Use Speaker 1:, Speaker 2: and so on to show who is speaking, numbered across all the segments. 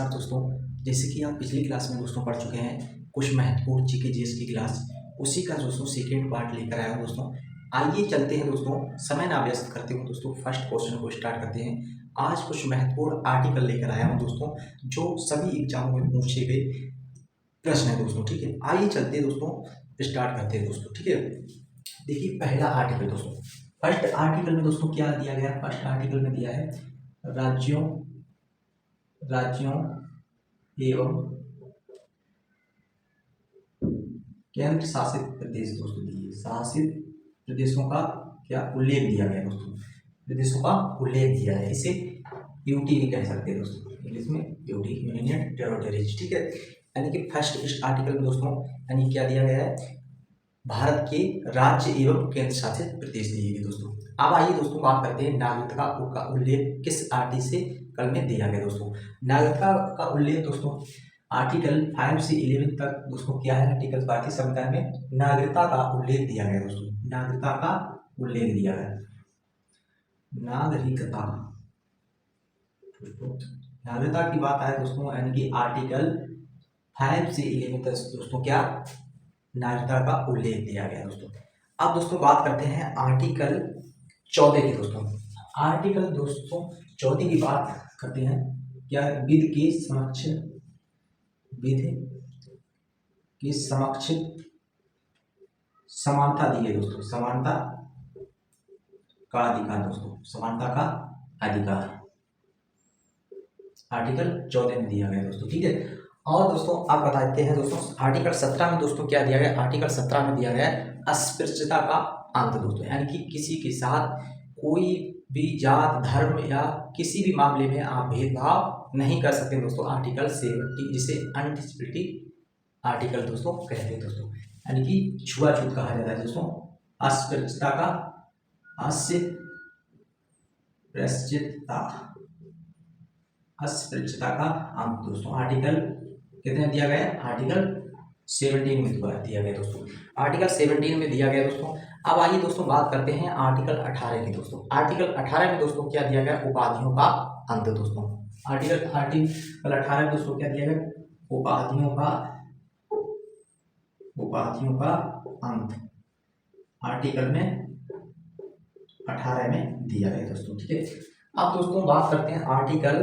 Speaker 1: अब दोस्तों, जैसे कि आप पिछली क्लास में दोस्तों पढ़ चुके हैं कुछ महत्वपूर्ण जीके जीएस की क्लास, उसी का दोस्तों सेकेंड पार्ट लेकर आया हूँ दोस्तों। आइए चलते हैं दोस्तों, समय ना व्यस्त करते हुए दोस्तों फर्स्ट क्वेश्चन को स्टार्ट करते हैं। आज कुछ महत्वपूर्ण आर्टिकल लेकर आया हूँ दोस्तों, जो सभी एग्जामों में पूछे गए प्रश्न है दोस्तों। ठीक है, आइए चलते हैं दोस्तों, स्टार्ट करते हैं दोस्तों। ठीक है, देखिए पहला आर्टिकल दोस्तों, फर्स्ट आर्टिकल में दोस्तों क्या दिया गया? फर्स्ट आर्टिकल में दिया है राज्यों एवं केंद्र शासित प्रदेश दोस्तों दिए, शासित प्रदेशों का क्या उल्लेख दिया गया दोस्तों, प्रदेशों का उल्लेख दिया है। इसे यूटी भी कह सकते हैं दोस्तों, इंग्लिश में यूटी, यूनियन टेरिटरीज। ठीक है, यानी कि फर्स्ट इस आर्टिकल में दोस्तों यानी क्या दिया गया है? भारत के राज्य एवं केंद्र शासित प्रदेश दिए गए दोस्तों। अब आइए दोस्तों बात करते हैं नागरिकता का उल्लेख किस आर्टिकल में दिया गया दोस्तों। नागरिकता का उल्लेख दोस्तों आर्टिकल 5 से 11 तक दोस्तों क्या है? आर्टिकल भारतीय संविधान में नागरिकता का उल्लेख दिया गया दोस्तों, नागरिकता का उल्लेख दिया गया। नागरिकता नागरिकता की बात आए दोस्तों, यानी कि आर्टिकल 5 से 11 तक दोस्तों क्या नागरिकता का उल्लेख दिया गया दोस्तों। अब दोस्तों बात करते हैं आर्टिकल 14 की दोस्तों। आर्टिकल दोस्तों 14 की बात करते हैं, क्या विधि के समक्ष समानता दी है दोस्तों, समानता का अधिकार दोस्तों, समानता का अधिकार आर्टिकल 14 में दिया गया दोस्तों। ठीक है, और दोस्तों आप बताते हैं दोस्तों आर्टिकल 17 में दोस्तों क्या दिया गया? आर्टिकल 17 में दिया गया है अस्पृश्यता का अंत दोस्तों, यानी कि किसी के साथ कोई भी जात धर्म या किसी भी मामले में आप भेदभाव नहीं कर सकते दोस्तों। आर्टिकल 70 जिसे अनडिस्प्यूटेड आर्टिकल दोस्तों कहते हैं दोस्तों, यानी कि छुआछूत कहा जाता है दोस्तों, अस्पृश्यता का अंत दोस्तों। आर्टिकल कितने दिया गया है? आर्टिकल 17 में दिया गया दोस्तों, आर्टिकल 17 में दिया गया दोस्तों। अब आइए दोस्तों बात करते हैं आर्टिकल 18 की दोस्तों। आर्टिकल 18 में दोस्तों क्या दिया गया? उपाधियों का अंत दोस्तों। आर्टिकल 18 में दोस्तों क्या दिया गया? उपाधियों का अंत आर्टिकल में 18 में दिया गया दोस्तों। ठीक है, अब दोस्तों बात करते हैं आर्टिकल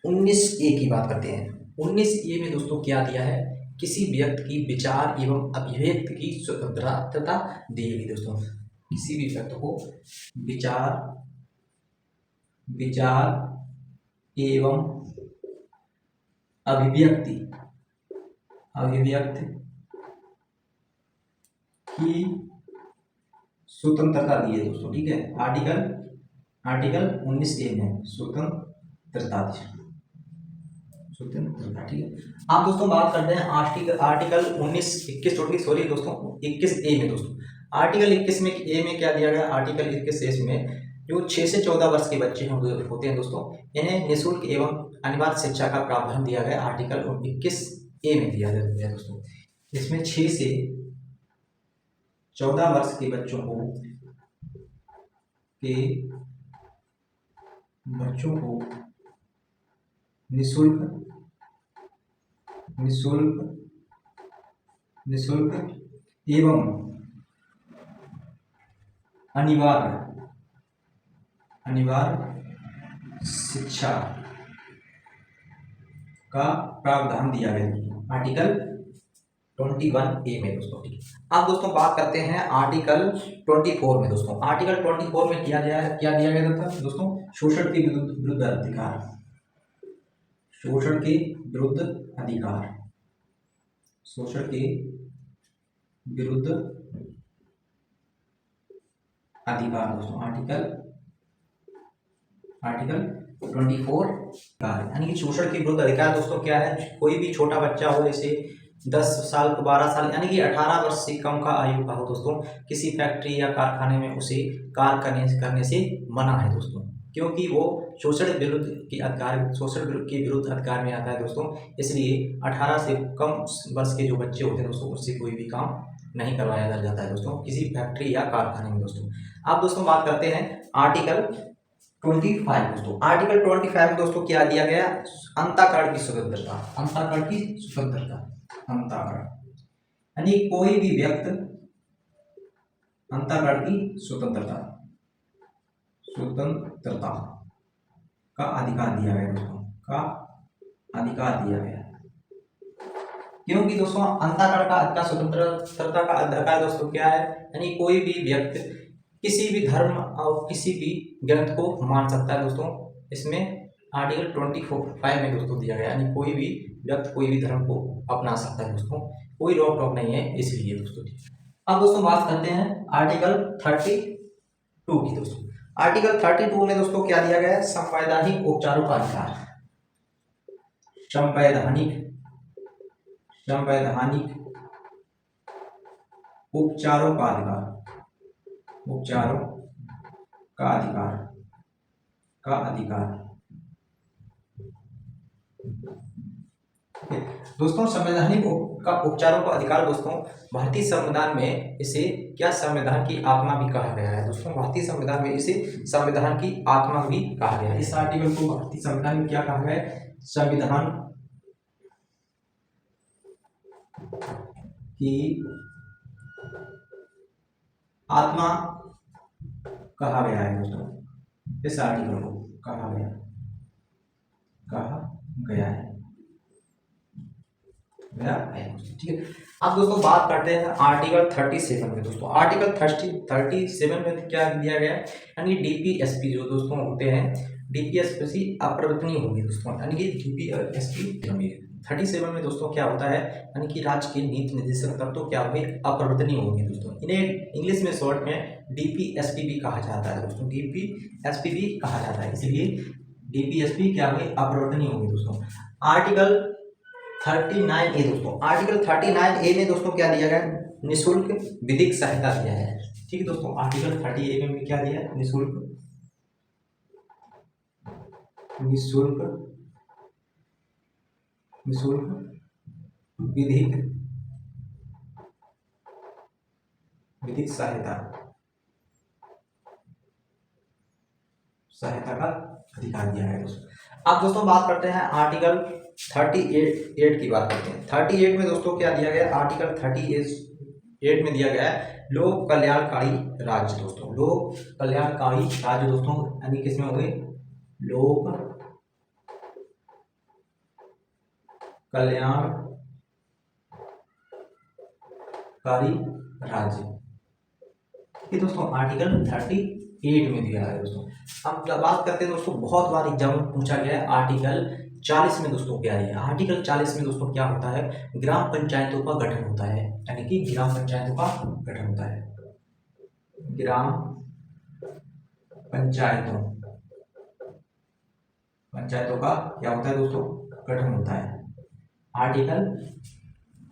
Speaker 1: 19A की बात करते हैं। 19A में दोस्तों क्या दिया है? किसी व्यक्ति की विचार एवं अभिव्यक्ति की स्वतंत्रता दी गई दोस्तों। किसी भी व्यक्ति को विचार एवं अभिव्यक्ति की स्वतंत्रता दी है दोस्तों। ठीक है, आर्टिकल 19A में स्वतंत्रता। ठीक है, आप दोस्तों बात करते हैं आर्टिकल 21 दोस्तों 21A में दोस्तों। आर्टिकल 21 में ए में क्या दिया गया? आर्टिकल 21 में जो 6 से 14 वर्ष के बच्चे होते हैं दोस्तों, इन्हें निःशुल्क एवं अनिवार्य शिक्षा का प्रावधान दिया गया। आर्टिकल 21A में दिया गया दोस्तों, इसमें 6 से 14 वर्ष के बच्चों को निःशुल्क एवं अनिवार्य शिक्षा का प्रावधान दिया गया आर्टिकल 21A में दोस्तों। ठीक है, अब दोस्तों बात करते हैं आर्टिकल 24 में दोस्तों। आर्टिकल 24 में क्या दिया गया था दोस्तों? शोषण के विरुद्ध अधिकार, शोषण के विरुद्ध अधिकार दोस्तों। आर्टिकल 24 यानी कि शोषण के विरुद्ध अधिकार दोस्तों क्या है? कोई भी छोटा बच्चा हो, जैसे 10 साल को 12 साल यानी कि 18 वर्ष से कम का आयु का हो दोस्तों, किसी फैक्ट्री या कारखाने में उसे कार्य करने से मना है दोस्तों, क्योंकि वो शोषण के विरुद्ध अधिकार में आता है दोस्तों। इसलिए 18 से कम वर्ष के जो बच्चे होते हैं दोस्तों, उससे कोई भी काम नहीं करवाया जाता है दोस्तों, किसी फैक्ट्री या कारखाने में दोस्तों। अब दोस्तों बात करते हैं आर्टिकल 25 दोस्तों, आर्टिकल 25 में दोस्तों क्या दिया गया, अंतःकरण की स्वतंत्रता, अंतःकरण की स्वतंत्रता, अंतःकरण यानी कोई भी व्यक्ति अंतःकरण की स्वतंत्रता, स्वतंत्रता का अधिकार दिया गया दोस्तों, का अधिकार दिया गया। क्योंकि दोस्तों अंतःकरण का स्वतंत्रता का अधिकार दोस्तों क्या है, यानी कोई भी व्यक्ति किसी भी धर्म और किसी भी ग्रंथ को मान सकता है दोस्तों, इसमें आर्टिकल 25 में दोस्तों दिया गया, यानी कोई भी व्यक्ति कोई भी धर्म को अपना सकता है दोस्तों, कोई रोक टोक नहीं है इसलिए दोस्तों। अब दोस्तों बात करते हैं आर्टिकल 32 की दोस्तों। आर्टिकल 32 में दोस्तों क्या दिया गया है, संवैधानिक उपचारों का अधिकार, संवैधानिक उपचारों का अधिकार, उपचारों का अधिकार दोस्तों। संवैधानिक का उपचारों का अधिकार दोस्तों, भारतीय संविधान में इसे क्या संविधान की आत्मा भी कहा गया है दोस्तों, भारतीय संविधान में इसे संविधान की आत्मा भी कहा गया है। इस आर्टिकल को भारतीय संविधान में क्या कहा गया है, संविधान की आत्मा कहा गया है दोस्तों, इस आर्टिकल को कहा गया है, ठीक है। अब दोस्तों बात करते हैं आर्टिकल 37 में दोस्तों। आर्टिकल 37 में क्या दिया गया है, यानी डीपीएसपी जो दोस्तों होते हैं, डीपीएसपी अपरिवर्तनीय होगी दोस्तों, यानी कि डीपीएसपी होंगे। 37 में दोस्तों क्या होता है, यानी कि राज्य के नीति निर्देशक तत्व क्या होंगे, अपरिवर्तनीय होंगे दोस्तों। इन्हें इंग्लिश में शॉर्ट में डीपीएसपी भी कहा जाता है दोस्तों, डीपीएसपी भी कहा जाता है, इसलिए डीपीएसपी क्या होंगे, अपरिवर्तनीय होंगे दोस्तों। आर्टिकल 39A दोस्तों, आर्टिकल 39A में दोस्तों क्या दिया गया, निःशुल्क विधिक सहायता दिया है, ठीक है दोस्तों। आर्टिकल 30A में क्या दिया है, निःशुल्क विधिक सहायता का अधिकार दिया है दोस्तों। अब दोस्तों बात करते हैं आर्टिकल 38 की बात करते हैं। 38 में दोस्तों क्या दिया गया, आर्टिकल 38 में दिया गया है लोक कल्याणकारी राज्य दोस्तों, लोक कल्याणकारी राज्य दोस्तों, यानी किसमें हो गए, लोक कल्याणकारी राज्य, ये दोस्तों आर्टिकल 38 में दिया है दोस्तों। अब जब बात करते हैं दोस्तों, बहुत बार एग्जाम में पूछा गया है आर्टिकल 40 में दोस्तों क्या है, आर्टिकल 40 में दोस्तों क्या होता है, ग्राम पंचायतों का गठन होता है, यानी कि ग्राम पंचायतों का गठन होता है, ग्राम पंचायतों का क्या होता है दोस्तों, गठन होता है, आर्टिकल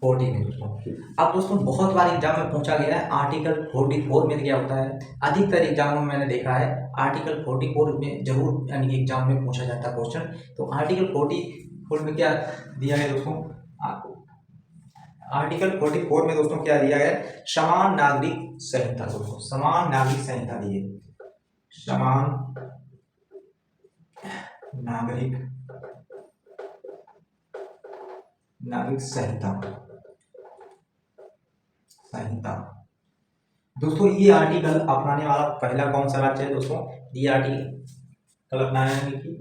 Speaker 1: 40 में दोस्तों। अब दोस्तों बहुत बार एग्जाम में पूछा गया है आर्टिकल 44 में क्या होता है, अधिकतर एग्जामों में मैंने देखा है आर्टिकल 44 में जरूर यानी कि एग्जाम में पूछा जाता है क्वेश्चन। तो आर्टिकल 44 में क्या दिया है दोस्तों, आर्टिकल 44 में दोस्तों क्या दिया गया, समान नागरिक संहिता दोस्तों, समान नागरिक संहिता दी है, समान नागरिक संहिता दोस्तों। ये आर्टिकल अपनाने वाला पहला कौन सा राज्य है दोस्तों, ये आर्टिकल अपनाने की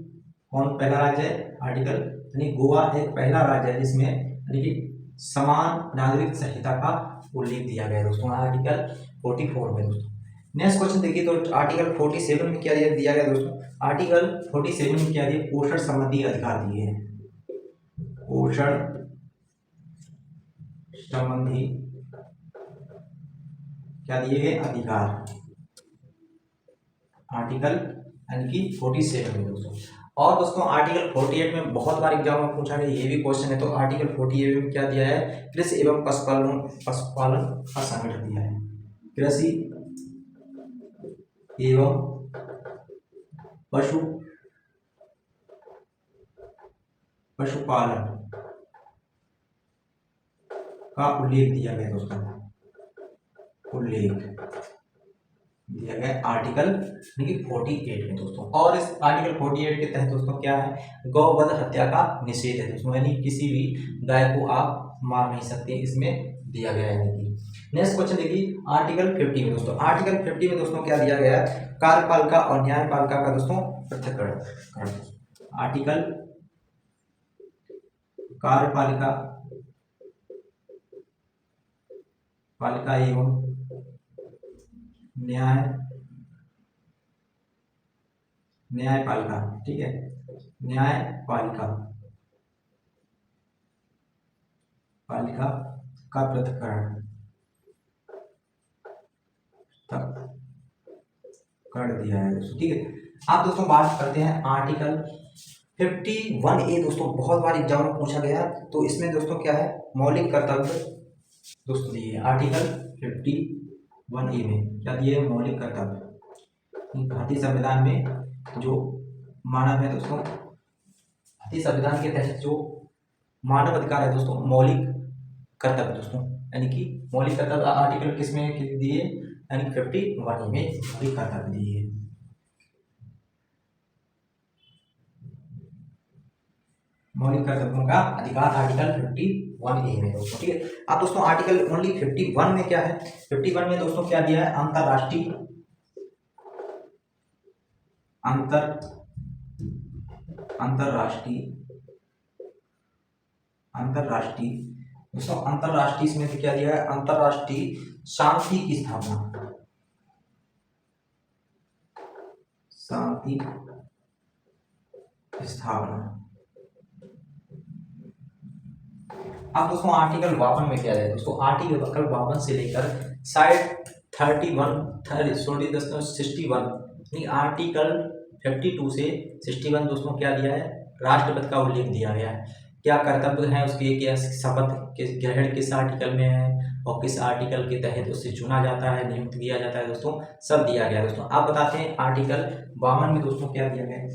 Speaker 1: कौन पहला राज्य है, आर्टिकल यानी गोवा एक पहला राज्य है जिसमें यानी कि समान नागरिक संहिता का उल्लेख दिया गया है दोस्तों, आर्टिकल 44 में दोस्तों। नेक्स्ट क्वेश्चन देखिए तो आर्टिकल 47 में क्या दिया गया दोस्तों, आर्टिकल 47 में क्या दिया, पोषण संबंधी अधिकार दिए हैं, पोषण संबंधी क्या दिए गए अधिकार, आर्टिकल यानी कि 47 में दोस्तों। और दोस्तों आर्टिकल 48 में बहुत बार एग्जाम में पूछा गया, ये भी क्वेश्चन है, तो आर्टिकल 48 में क्या दिया है, कृषि एवं पशुपालन का संगठन दिया है, कृषि एवं पशुपालन का उल्लेख दिया गया दोस्तों, उल्लेख दिया गया है आर्टिकल यानी कि 48 में दोस्तों। और इस आर्टिकल 48 के तहत दोस्तों क्या है, गौवध हत्या का निषेध है दोस्तों, यानी किसी भी गाय को आप मार नहीं सकते, इसमें दिया गया है। नेक्स्ट क्वेश्चन देखिए आर्टिकल 50 में दोस्तों। आर्टिकल 50 में दोस्तों क्या दिया गया है, कार्यपालिका और न्यायपालिका का दोस्तों पृथक्करण। आर्टिकल कार्यपालिका पालिका एवं न्यायपालिका, ठीक है, न्यायपालिका पालिका का पृथक्करण कर दिया है दोस्तों, ठीक है। आप दोस्तों बात करते हैं आर्टिकल 51A दोस्तों, बहुत बार एग्जाम में पूछा गया, तो इसमें दोस्तों क्या है, मौलिक कर्तव्य दोस्तों दिए। आर्टिकल 51A में क्या दिए, मौलिक कर्तव्य। भारतीय संविधान में जो मानव है दोस्तों, भारतीय संविधान के तहत जो मानव अधिकार है दोस्तों, मौलिक कर्तव्य दोस्तों, यानी कि मौलिक कर्तव्य आर्टिकल किसमें दिए, यानी 51 में मौलिक कर्तव्य दिए। मौलिक कर्तव्यों का अधिकार आर्टिकल 51A में दोस्तों, ठीक है। अब दोस्तों आर्टिकल ओनली 51 में क्या है, 51 में दोस्तों क्या दिया है, अंतरराष्ट्रीय दोस्तों, अंतरराष्ट्रीय इसमें क्या दिया है, अंतरराष्ट्रीय शांति की स्थापना, शांति स्थापना। अब दोस्तों आर्टिकल 52 में क्या है दोस्तों, आर्टिकल 52 से लेकर साइड 61 आर्टिकल 52 से 61 दोस्तों क्या दिया है, राष्ट्रपति का उल्लेख दिया गया है, क्या कर्तव्य है उसके, क्या शपथ के ग्रहण किस आर्टिकल में है और किस आर्टिकल के तहत उससे चुना जाता है, नियुक्त किया जाता है दोस्तों, सब दिया गया है दोस्तों। आप बताते हैं आर्टिकल 52 में दोस्तों क्या दिया गया है,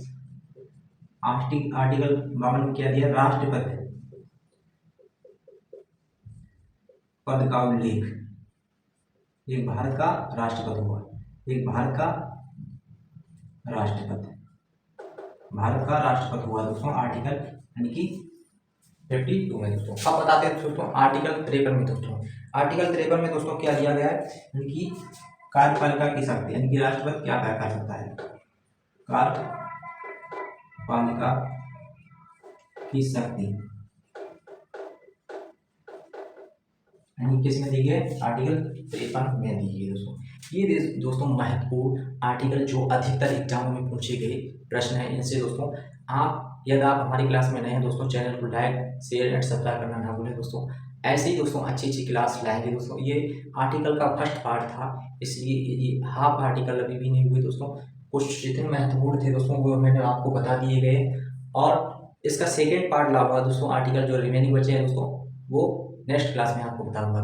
Speaker 1: आर्टिकल 52 में क्या दिया, राष्ट्रपति पद का उल्लेख, एक भारत का राष्ट्रपति हुआ, एक भारत का राष्ट्रपति हुआ दोस्तों, आर्टिकल यानी कि 52 में दोस्तों। अब बताते हैं दोस्तों आर्टिकल 53 में दोस्तों, आर्टिकल 53 में दोस्तों क्या दिया गया है, यानी कि कार्यपालिका की शक्ति, यानी कि राष्ट्रपति क्या कर सकता है, कार्यपालिका की शक्ति यानी किस में दी है, आर्टिकल 53 में दी है दोस्तों। ये दोस्तों महत्वपूर्ण आर्टिकल जो अधिकतर एग्जामों में पूछे गए प्रश्न है, इनसे दोस्तों आप, यदि आप हमारी क्लास में नए हैं दोस्तों, चैनल को लाइक शेयर एंड सब्सक्राइब करना ना भूलें दोस्तों। ऐसे ही दोस्तों अच्छी क्लास लाएंगे दोस्तों। ये आर्टिकल का फर्स्ट पार्ट था, इसलिए ये हाफ आर्टिकल अभी भी नहीं हुए दोस्तों, कुछ जितने महत्वपूर्ण थे दोस्तों वो मैंने आपको बता दिए गए, और इसका सेकेंड पार्ट लाऊंगा दोस्तों, आर्टिकल जो रिमेनिंग बचे हैं दोस्तों वो नेक्स्ट क्लास में आपको बताऊंगा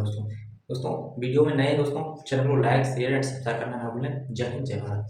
Speaker 1: दोस्तों। वीडियो में नए दोस्तों, चैनल को लाइक शेयर एंड सब्सक्राइब करना ना भूलें। जय हिंद, जय भारत।